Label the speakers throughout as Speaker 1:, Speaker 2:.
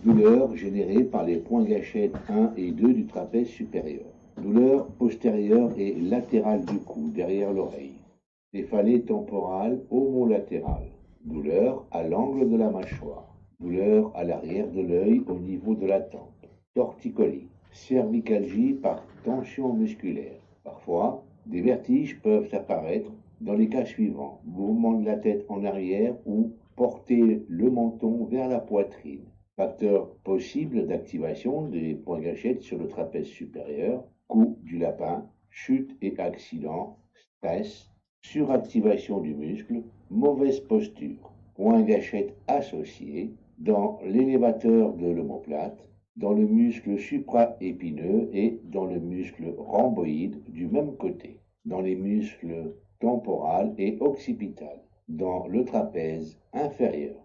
Speaker 1: Douleur générée par les points gâchettes 1 et 2 du trapèze supérieur. Douleur postérieure et latérale du cou, derrière l'oreille. Céphalée temporale homolatérale. Douleur à l'angle de la mâchoire. Douleur à l'arrière de l'œil au niveau de la tempe. Torticolis. Cervicalgie par tension musculaire. Parfois, des vertiges peuvent apparaître dans les cas suivants. Mouvement de la tête en arrière ou porter le menton vers la poitrine. Facteur possible d'activation des points gâchettes sur le trapèze supérieur, coup du lapin, chute et accident, stress, suractivation du muscle, mauvaise posture, points gâchettes associés dans l'élévateur de l'omoplate, dans le muscle supraépineux et dans le muscle rhomboïde du même côté, dans les muscles temporal et occipital, dans le trapèze inférieur.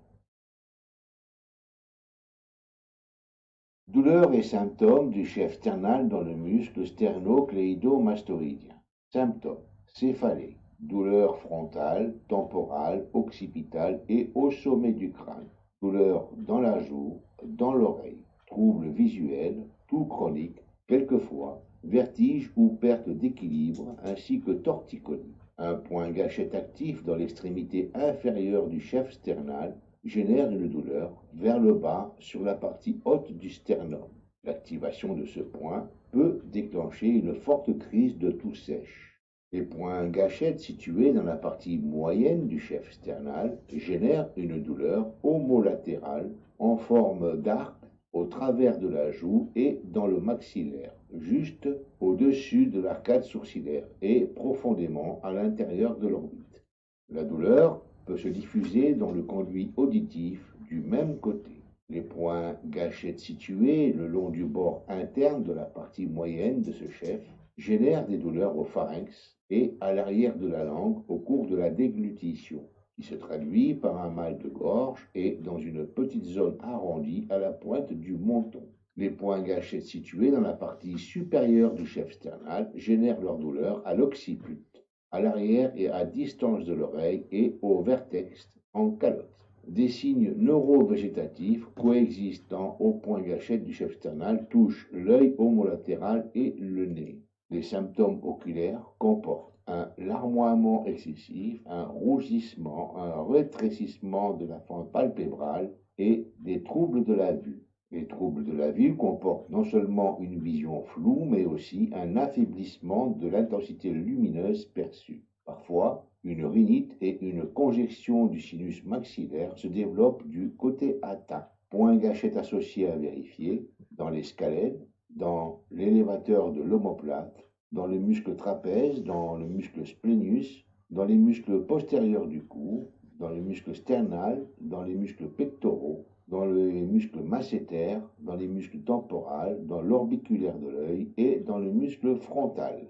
Speaker 1: Douleur et symptômes du chef sternal dans le muscle sternocléido-mastoïdien. Symptômes: céphalée, douleur frontale, temporale, occipitale et au sommet du crâne. Douleur dans la joue, dans l'oreille. Troubles visuels, tout chronique, quelquefois vertige ou perte d'équilibre, ainsi que torticolis. Un point gâchette actif dans l'extrémité inférieure du chef sternal génère une douleur vers le bas sur la partie haute du sternum. L'activation de ce point peut déclencher une forte crise de toux sèche. Les points gâchettes situés dans la partie moyenne du chef sternal génèrent une douleur homolatérale en forme d'arc au travers de la joue et dans le maxillaire, juste au-dessus de l'arcade sourcilière et profondément à l'intérieur de l'orbite. La douleur peut se diffuser dans le conduit auditif du même côté. Les points gâchettes situés le long du bord interne de la partie moyenne de ce chef génèrent des douleurs au pharynx et à l'arrière de la langue au cours de la déglutition, qui se traduit par un mal de gorge et dans une petite zone arrondie à la pointe du menton. Les points gâchettes situés dans la partie supérieure du chef sternal génèrent leur douleur à l'occiput, à l'arrière et à distance de l'oreille et au vertex en calotte. Des signes neurovégétatifs coexistant au point gâchette du chef sternal touchent l'œil homolatéral et le nez. Les symptômes oculaires comportent un larmoiement excessif, un rougissement, un rétrécissement de la fente palpébrale et des troubles de la vue. Les troubles de la vue comportent non seulement une vision floue, mais aussi un affaiblissement de l'intensité lumineuse perçue. Parfois, une rhinite et une congestion du sinus maxillaire se développent du côté atteint. Point gâchette associé à vérifier dans les scalènes, dans l'élévateur de l'omoplate, dans le muscle trapèze, dans le muscle splenius, dans les muscles postérieurs du cou, dans les muscles sternal, dans les muscles pectoraux, dans les muscles masséters, dans les muscles temporales, dans l'orbiculaire de l'œil et dans le muscle frontal.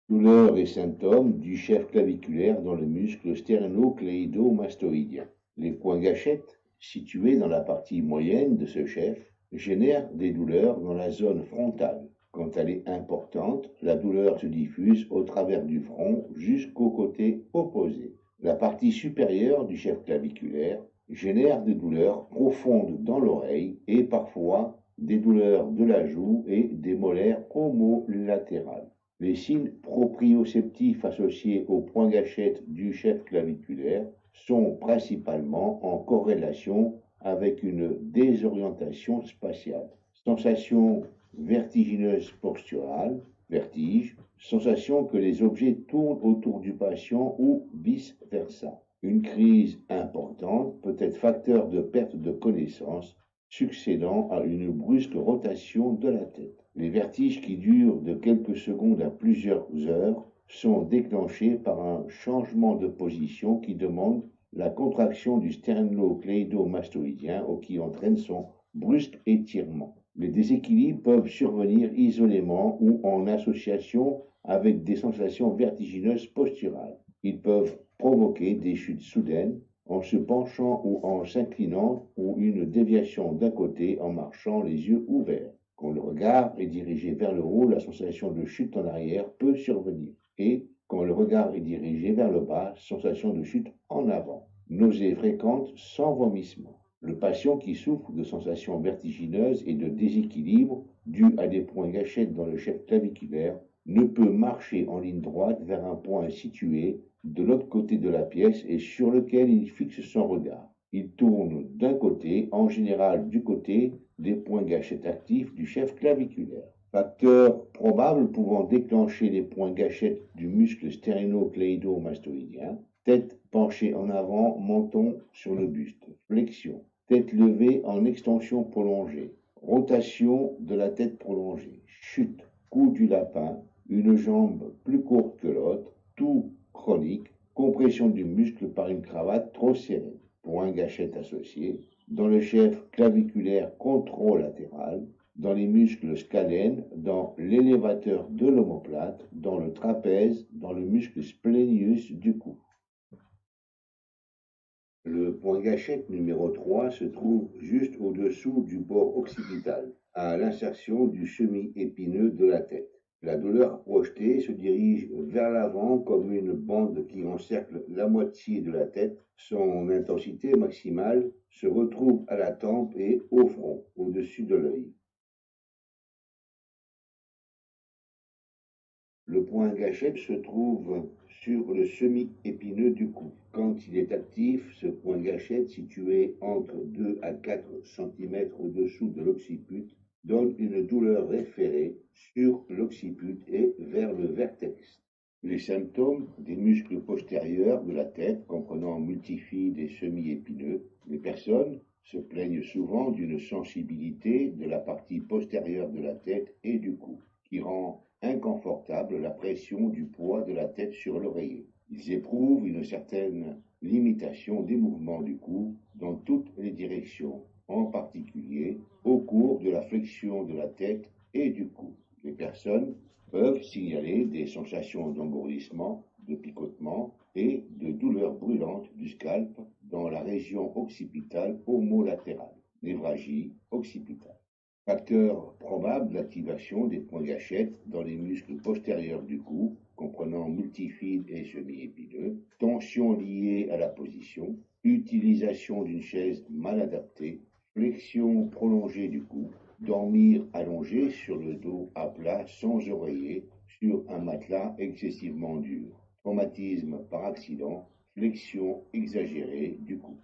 Speaker 1: Douleurs et symptômes du chef claviculaire dans le muscle sternocléido-mastoïdien. Les points gâchettes, situés dans la partie moyenne de ce chef, génèrent des douleurs dans la zone frontale. Quand elle est importante, la douleur se diffuse au travers du front jusqu'au côté opposé. La partie supérieure du chef claviculaire génère des douleurs profondes dans l'oreille et parfois des douleurs de la joue et des molaires homolatérales. Les signes proprioceptifs associés au point gâchette du chef claviculaire sont principalement en corrélation avec une désorientation spatiale. Sensation vertigineuse posturale, vertige, sensation que les objets tournent autour du patient ou vice-versa. Une crise importante peut être facteur de perte de connaissance succédant à une brusque rotation de la tête. Les vertiges qui durent de quelques secondes à plusieurs heures sont déclenchés par un changement de position qui demande la contraction du sternocléido-mastoïdien ou qui entraîne son brusque étirement. Les déséquilibres peuvent survenir isolément ou en association avec des sensations vertigineuses posturales. Ils peuvent provoquer des chutes soudaines en se penchant ou en s'inclinant ou une déviation d'un côté en marchant les yeux ouverts. Quand le regard est dirigé vers le haut, la sensation de chute en arrière peut survenir. Et quand le regard est dirigé vers le bas, sensation de chute en avant. Nausées fréquentes sans vomissement. Le patient qui souffre de sensations vertigineuses et de déséquilibre dus à des points gâchettes dans le chef claviculaire ne peut marcher en ligne droite vers un point situé de l'autre côté de la pièce et sur lequel il fixe son regard. Il tourne d'un côté, en général du côté des points gâchettes actifs du chef claviculaire. Facteur probable pouvant déclencher les points gâchettes du muscle stéréno-cléido-mastoïdien. Tête penchée en avant, menton sur le buste. Flexion. Tête levée en extension prolongée. Rotation de la tête prolongée. Chute. Cou du lapin. Une jambe plus courte que l'autre. Tout chronique. Compression du muscle par une cravate trop serrée. Point gâchette associé. Dans le chef claviculaire controlatéral. Dans les muscles scalènes, dans l'élévateur de l'omoplate, dans le trapèze, dans le muscle splénius du cou. Le point gâchette numéro 3 se trouve juste au-dessous du bord occipital, à l'insertion du semi-épineux de la tête. La douleur projetée se dirige vers l'avant comme une bande qui encercle la moitié de la tête. Son intensité maximale se retrouve à la tempe et au front, au-dessus de l'œil. Le point gâchette se trouve sur le semi-épineux du cou. Quand il est actif, ce point gâchette, situé entre 2 à 4 cm au-dessous de l'occiput, donne une douleur référée sur l'occiput et vers le vertex. Les symptômes des muscles postérieurs de la tête, comprenant multifides et semi-épineux, les personnes se plaignent souvent d'une sensibilité de la partie postérieure de la tête et du cou, qui rend inconfortable la pression du poids de la tête sur l'oreiller. Ils éprouvent une certaine limitation des mouvements du cou dans toutes les directions, en particulier au cours de la flexion de la tête et du cou. Les personnes peuvent signaler des sensations d'engourdissement, de picotement et de douleurs brûlantes du scalp dans la région occipitale homolatérale, névragie occipitale. Facteur probable d'activation des points gâchettes dans les muscles postérieurs du cou, comprenant multifides et semi-épineux, tension liée à la position, utilisation d'une chaise mal adaptée, flexion prolongée du cou, dormir allongé sur le dos à plat sans oreiller sur un matelas excessivement dur, traumatisme par accident, flexion exagérée du cou.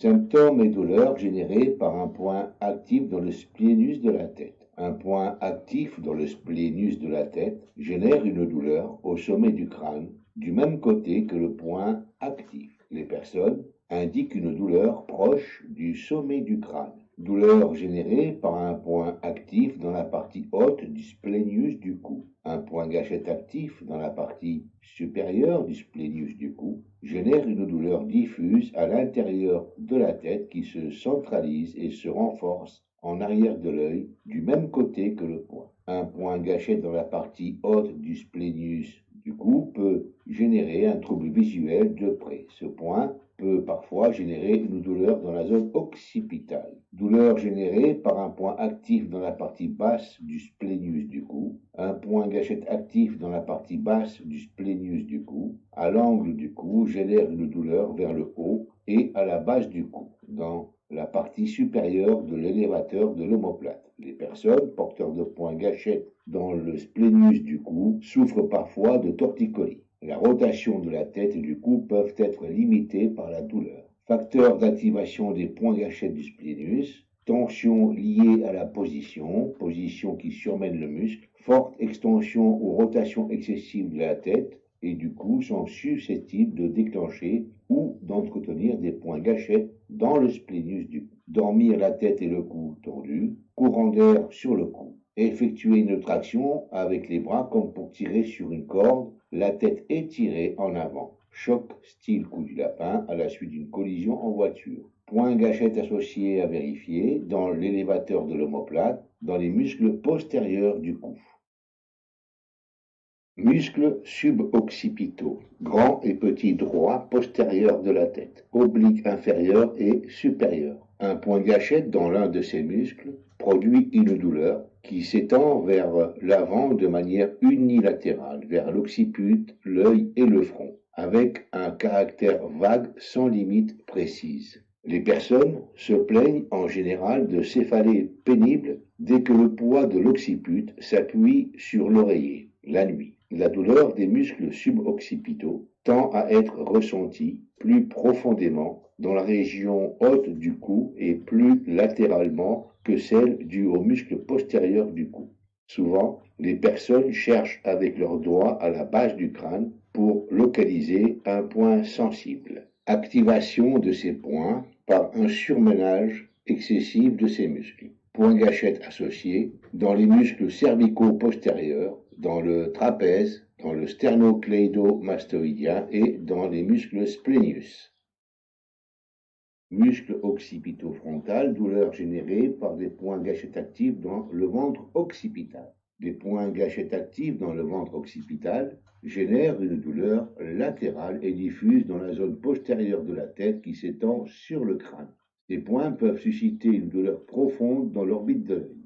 Speaker 1: Symptômes et douleurs générés par un point actif dans le splénus de la tête. Un point actif dans le splénus de la tête génère une douleur au sommet du crâne, du même côté que le point actif. Les personnes indiquent une douleur proche du sommet du crâne. Douleur générée par un point actif dans la partie haute du splénus du cou. Un point gâchette actif dans la partie supérieure du splénus du cou génère une douleur diffuse à l'intérieur de la tête qui se centralise et se renforce en arrière de l'œil du même côté que le point. Un point gâchette dans la partie haute du splénus du cou peut générer un trouble visuel de près. Ce point peut parfois générer une douleur dans la zone occipitale. Douleur générée par un point actif dans la partie basse du splénus du cou. Un point gâchette actif dans la partie basse du splénus du cou, à l'angle du cou, génère une douleur vers le haut et à la base du cou, dans la partie supérieure de l'élévateur de l'omoplate. Les personnes porteurs de points gâchette dans le splénus du cou souffrent parfois de torticolis. La rotation de la tête et du cou peuvent être limitées par la douleur. Facteur d'activation des points gâchettes du splénus, tension liée à la position qui surmène le muscle, forte extension ou rotation excessive de la tête et du cou sont susceptibles de déclencher ou d'entretenir des points gâchettes dans le splénus du cou. Dormir la tête et le cou tordus, courant d'air sur le cou. Effectuer une traction avec les bras comme pour tirer sur une corde, la tête étirée en avant. Choc style coup du lapin à la suite d'une collision en voiture. Point gâchette associé à vérifier dans l'élévateur de l'omoplate, dans les muscles postérieurs du cou. Muscles suboccipitaux, grand et petit droit postérieur de la tête, oblique inférieur et supérieur. Un point gâchette dans l'un de ces muscles produit une douleur qui s'étend vers l'avant de manière unilatérale, vers l'occiput, l'œil et le front. avec un caractère vague sans limite précise. Les personnes se plaignent en général de céphalées pénibles dès que le poids de l'occiput s'appuie sur l'oreiller, la nuit. La douleur des muscles suboccipitaux tend à être ressentie plus profondément dans la région haute du cou et plus latéralement que celle due aux muscles postérieurs du cou. Souvent, les personnes cherchent avec leurs doigts à la base du crâne pour localiser un point sensible. Activation de ces points par un surmenage excessif de ces muscles. Point gâchette associé dans les muscles cervicaux postérieurs, dans le trapèze, dans le sternocleidomastoïdien et dans les muscles splénius. Muscle occipito-frontal, douleur générée par des points gâchettes actifs dans le ventre occipital. Des points gâchettes actifs dans le ventre occipital génèrent une douleur latérale et diffuse dans la zone postérieure de la tête qui s'étend sur le crâne. Ces points peuvent susciter une douleur profonde dans l'orbite de l'œil.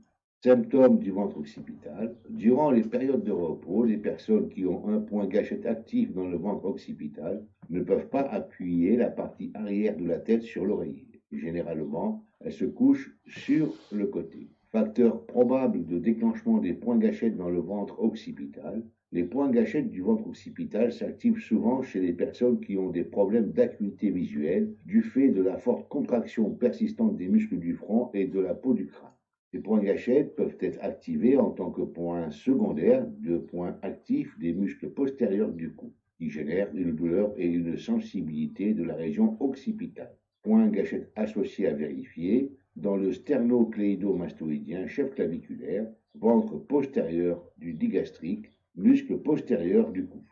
Speaker 1: Symptômes du ventre occipital. Durant les périodes de repos, les personnes qui ont un point gâchette actif dans le ventre occipital ne peuvent pas appuyer la partie arrière de la tête sur l'oreiller. Généralement, elles se couchent sur le côté. Facteur probable de déclenchement des points gâchettes dans le ventre occipital. Les points gâchettes du ventre occipital s'activent souvent chez les personnes qui ont des problèmes d'acuité visuelle du fait de la forte contraction persistante des muscles du front et de la peau du crâne. Les points gâchettes peuvent être activés en tant que point secondaire de points actifs des muscles postérieurs du cou, qui génèrent une douleur et une sensibilité de la région occipitale. Point gâchette associé à vérifier dans le sternocleidomastoïdien, chef claviculaire, ventre postérieur du digastrique, muscle postérieur du cou.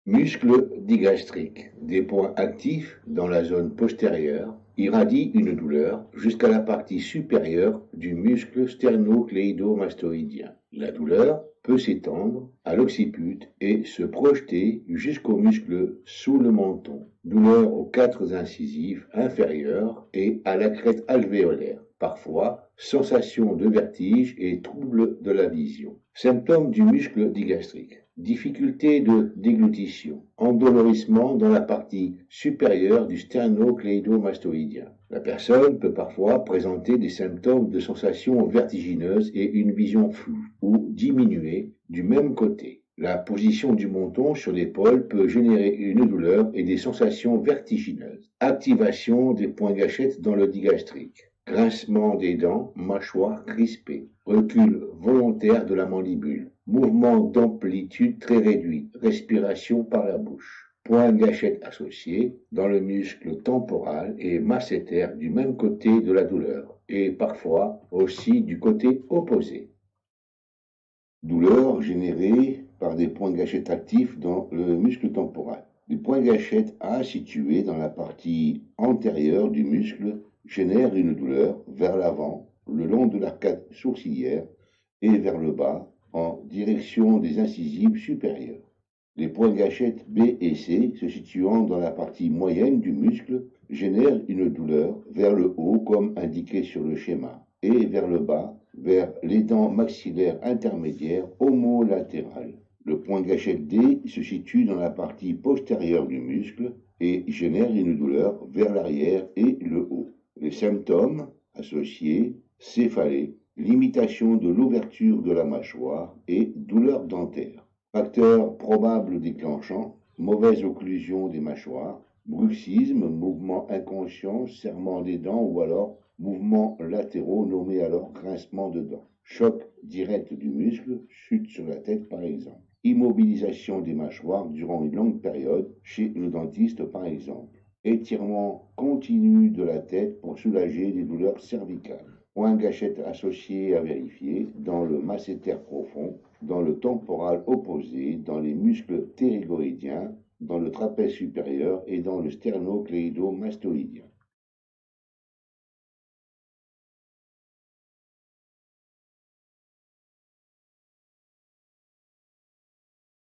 Speaker 1: Muscle digastrique, des points actifs dans la zone postérieure, irradient une douleur jusqu'à la partie supérieure du muscle sternocleidomastoïdien. La douleur peut s'étendre à l'occiput et se projeter jusqu'au muscle sous le menton. Douleur aux quatre incisives inférieures et à la crête alvéolaire. Parfois, sensation de vertige et troubles de la vision. Symptômes du muscle digastrique. Difficulté de déglutition, endolorissement dans la partie supérieure du sternocleidomastoïdien. La personne peut parfois présenter des symptômes de sensations vertigineuses et une vision floue ou diminuée du même côté. La position du menton sur l'épaule peut générer une douleur et des sensations vertigineuses. Activation des points gâchettes dans le digastrique. Grincement des dents, mâchoire crispée. Recul volontaire de la mandibule. Mouvement d'amplitude très réduite, respiration par la bouche. Point gâchette associé dans le muscle temporal et masséter du même côté de la douleur et parfois aussi du côté opposé. Douleur générée par des points gâchettes actifs dans le muscle temporal. Les points gâchettes A situés dans la partie antérieure du muscle génèrent une douleur vers l'avant, le long de l'arcade sourcilière et vers le bas, en direction des incisives supérieures. Les points gâchettes B et C, se situant dans la partie moyenne du muscle, génèrent une douleur vers le haut comme indiqué sur le schéma, et vers le bas, vers les dents maxillaires intermédiaires homolatérales. Le point gâchette D se situe dans la partie postérieure du muscle et génère une douleur vers l'arrière et le haut. Les symptômes associés, céphalée, limitation de l'ouverture de la mâchoire et douleur dentaire. Facteurs probables déclenchants, mauvaise occlusion des mâchoires, bruxisme, mouvement inconscient, serrement des dents ou alors mouvements latéraux nommés alors grincement de dents. Choc direct du muscle, chute sur la tête par exemple. Immobilisation des mâchoires durant une longue période, chez le dentiste par exemple. Étirement continu de la tête pour soulager des douleurs cervicales. Point gâchette associé à vérifier dans le masséter profond, dans le temporal opposé, dans les muscles ptérygoïdiens, dans le trapèze supérieur et dans le sternocleidomastoïdien.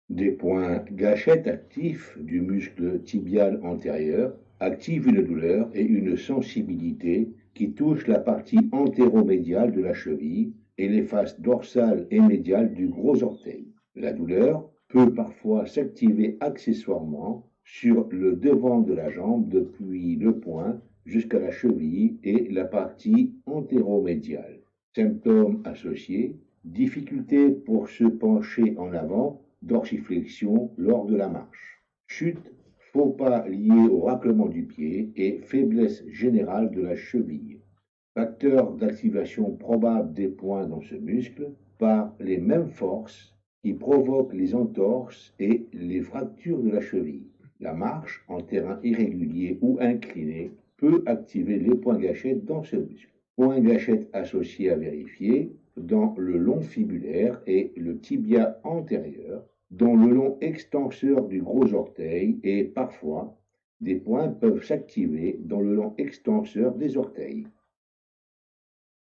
Speaker 1: Des points gâchettes actifs du muscle tibial antérieur activent une douleur et une sensibilité qui touchent la partie antéromédiale de la cheville et les faces dorsale et médiale du gros orteil. La douleur peut parfois s'activer accessoirement sur le devant de la jambe depuis le poing jusqu'à la cheville et la partie antéromédiale. Symptômes associés, difficulté pour se pencher en avant, dorsiflexion lors de la marche. Chute, faux pas liés au raclement du pied et faiblesse générale de la cheville. Facteur d'activation probable des points dans ce muscle par les mêmes forces qui provoquent les entorses et les fractures de la cheville. La marche en terrain irrégulier ou incliné peut activer les points gâchettes dans ce muscle. Points gâchettes associés à vérifier dans le long fibulaire et le tibia antérieur, dans le long extenseur du gros orteil et parfois des points peuvent s'activer dans le long extenseur des orteils.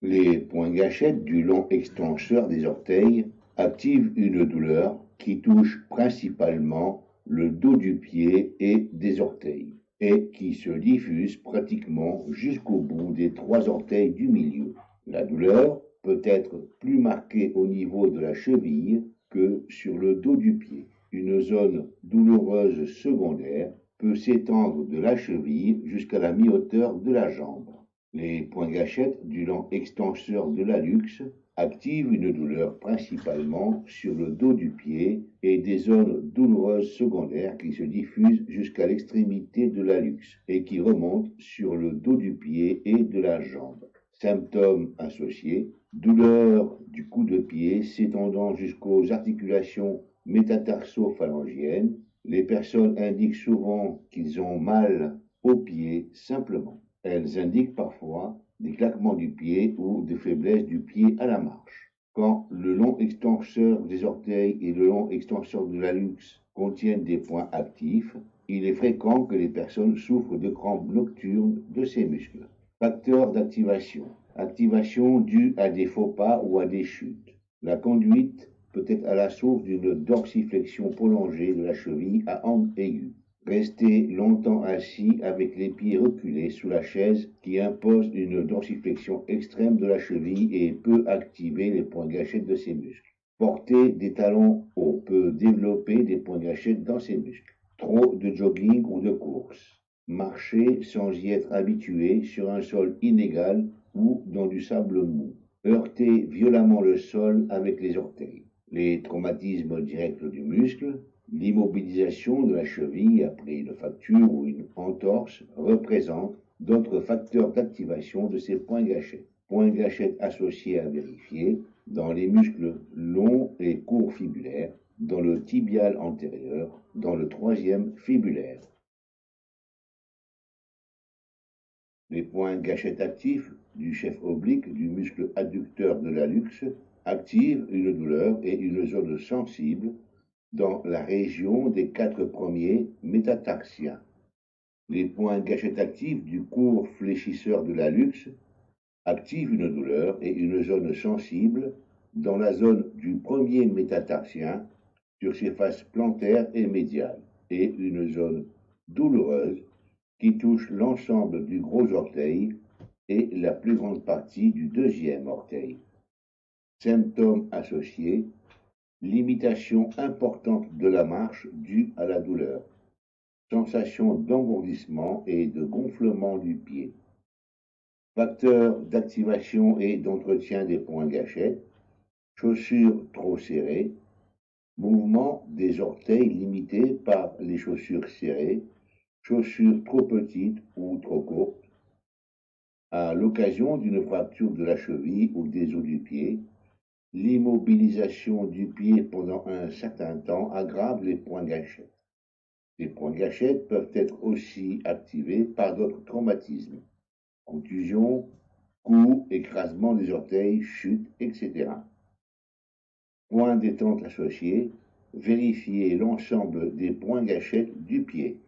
Speaker 1: Les points gâchettes du long extenseur des orteils activent une douleur qui touche principalement le dos du pied et des orteils, et qui se diffuse pratiquement jusqu'au bout des 3 orteils du milieu. La douleur peut être plus marquée au niveau de la cheville que sur le dos du pied. Une zone douloureuse secondaire peut s'étendre de la cheville jusqu'à la mi-hauteur de la jambe. Les points gâchettes du long extenseur de l'hallux activent une douleur principalement sur le dos du pied et des zones douloureuses secondaires qui se diffusent jusqu'à l'extrémité de l'hallux et qui remontent sur le dos du pied et de la jambe. Symptômes associés, douleur du cou de pied s'étendant jusqu'aux articulations métatarso-phalangiennes. Les personnes indiquent souvent qu'ils ont mal aux pieds simplement. Elles indiquent parfois des claquements du pied ou des faiblesses du pied à la marche. Quand le long extenseur des orteils et le long extenseur de l'hallux contiennent des points actifs, il est fréquent que les personnes souffrent de crampes nocturnes de ces muscles. Facteurs d'activation. Activation due à des faux pas ou à des chutes. La conduite peut être à la source d'une dorsiflexion prolongée de la cheville à angle aigu. Rester longtemps assis avec les pieds reculés sous la chaise qui impose une dorsiflexion extrême de la cheville et peut activer les points gâchettes de ces muscles. Porter des talons hauts peut développer des points gâchettes dans ces muscles. Trop de jogging ou de course. Marcher sans y être habitué sur un sol inégal ou dans du sable mou. Heurter violemment le sol avec les orteils. Les traumatismes directs du muscle. L'immobilisation de la cheville après une fracture ou une entorse représente d'autres facteurs d'activation de ces points gâchettes. Points gâchettes associés à vérifier dans les muscles longs et courts fibulaires, dans le tibial antérieur, dans le 3e fibulaire. Les points gâchettes actifs du chef oblique du muscle adducteur de l'hallux activent une douleur et une zone sensible dans la région des 4 premiers métatarsiens. Les points gâchettes actifs du court fléchisseur de l'hallux activent une douleur et une zone sensible dans la zone du premier métatarsien sur ses faces plantaires et médiales et une zone douloureuse qui touche l'ensemble du gros orteil et la plus grande partie du 2e orteil. Symptômes associés, limitation importante de la marche due à la douleur, sensation d'engourdissement et de gonflement du pied, facteurs d'activation et d'entretien des points gâchettes, chaussures trop serrées, mouvement des orteils limités par les chaussures serrées, chaussures trop petites ou trop courtes, à l'occasion d'une fracture de la cheville ou des os du pied. L'immobilisation du pied pendant un certain temps aggrave les points gâchettes. Les points gâchettes peuvent être aussi activés par d'autres traumatismes, contusion, coups, écrasement des orteils, chute, etc. Points détente associés, vérifiez l'ensemble des points gâchettes du pied.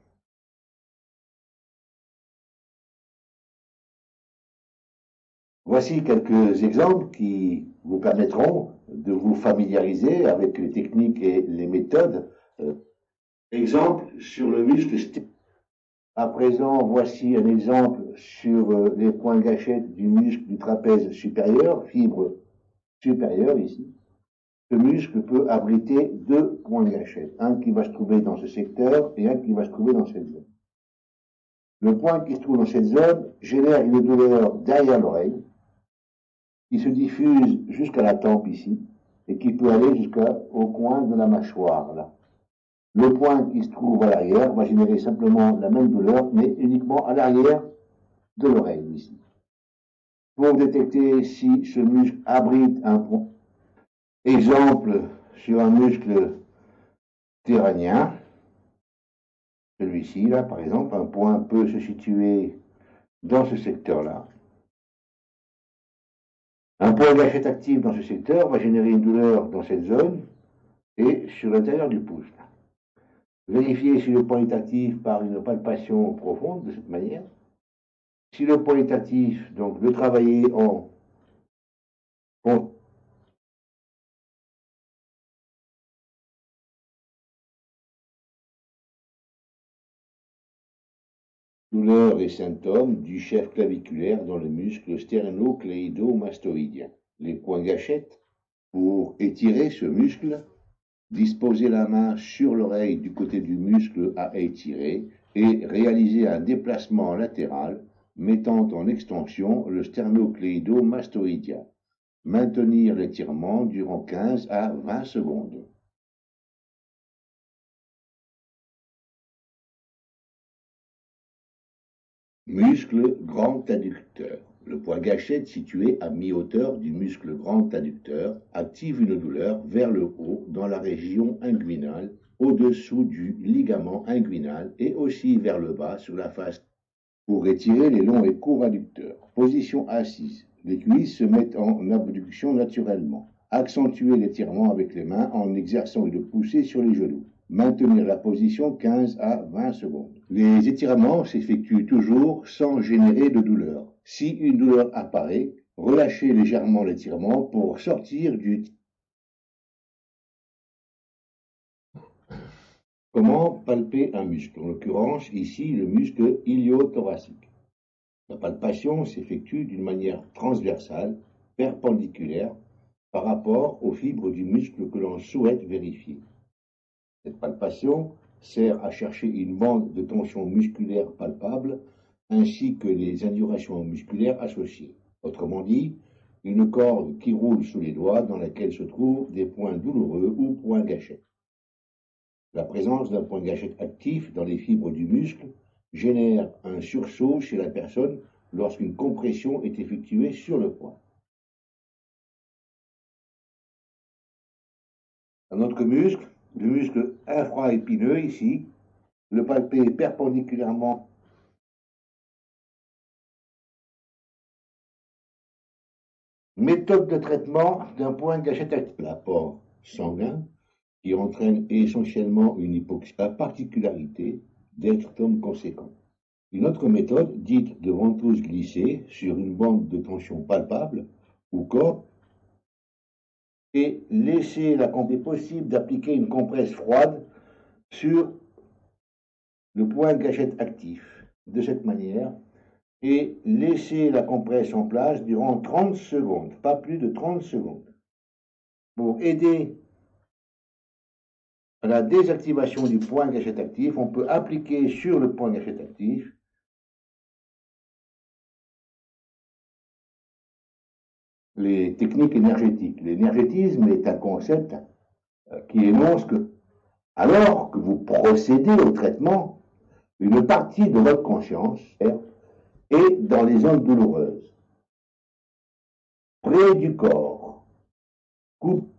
Speaker 1: Voici quelques exemples qui vous permettront de vous familiariser avec les techniques et les méthodes. Exemple sur le muscle sténoïde. À présent, voici un exemple sur les points gâchettes du muscle du trapèze supérieur, fibre supérieure ici. ce muscle peut abriter deux points gâchettes, un qui va se trouver dans ce secteur et un qui va se trouver dans cette zone. Le point qui se trouve dans cette zone génère une douleur derrière l'oreille, qui se diffuse jusqu'à la tempe ici, et qui peut aller jusqu'au coin de la mâchoire, là. Le point qui se trouve à l'arrière va générer simplement la même douleur, mais uniquement à l'arrière de l'oreille, ici. Pour détecter si ce muscle abrite un point, exemple sur un muscle théranien, celui-ci, là, par exemple, un point peut se situer dans ce secteur-là. Un point gâchette actif dans ce secteur va générer une douleur dans cette zone et sur l'intérieur du pouce. Vérifiez si le point est actif par une palpation profonde, de cette manière. Si le point est actif, donc de travailler en douleurs et symptômes du chef claviculaire dans le muscle sternocléido-mastoïdien. Les points gâchettes, pour étirer ce muscle, disposez la main sur l'oreille du côté du muscle à étirer et réalisez un déplacement latéral mettant en extension le sternocléido-mastoïdien. Maintenir l'étirement durant 15 à 20 secondes. Muscle grand adducteur. Le point gâchette situé à mi-hauteur du muscle grand adducteur active une douleur vers le haut dans la région inguinale, au-dessous du ligament inguinal et aussi vers le bas sur la face. Pour étirer les longs et courts adducteurs. Position assise. Les cuisses se mettent en abduction naturellement. Accentuer l'étirement avec les mains en exerçant une poussée sur les genoux. Maintenir la position 15 à 20 secondes. Les étirements s'effectuent toujours sans générer de douleur. Si une douleur apparaît, relâchez légèrement l'étirement pour sortir du... Comment palper un muscle? En l'occurrence, ici, le muscle ilio-thoracique. La palpation s'effectue d'une manière transversale, perpendiculaire, par rapport aux fibres du muscle que l'on souhaite vérifier. Cette palpation sert à chercher une bande de tension musculaire palpable, ainsi que les indurations musculaires associées. Autrement dit, une corde qui roule sous les doigts dans laquelle se trouvent des points douloureux ou points gâchettes. La présence d'un point gâchette actif dans les fibres du muscle génère un sursaut chez la personne lorsqu'une compression est effectuée sur le point. Un autre muscle, le muscle infraépineux ici, le palper perpendiculairement méthode de traitement d'un point gâchette actif. L'apport sanguin qui entraîne essentiellement une hypoxie, la particularité d'être comme conséquent. Une autre méthode, dite de ventouse glissée sur une bande de tension palpable ou corps, et laisser la compter possible d'appliquer une compresse froide sur le point gâchette actif, de cette manière, et laisser la compresse en place durant 30 secondes, pas plus de 30 secondes. Pour aider à la désactivation du point gâchette actif, on peut appliquer sur le point gâchette actif les techniques énergétiques. L'énergétisme est un concept qui énonce que, alors que vous procédez au traitement, une partie de votre conscience est dans les zones douloureuses, près du corps, coupe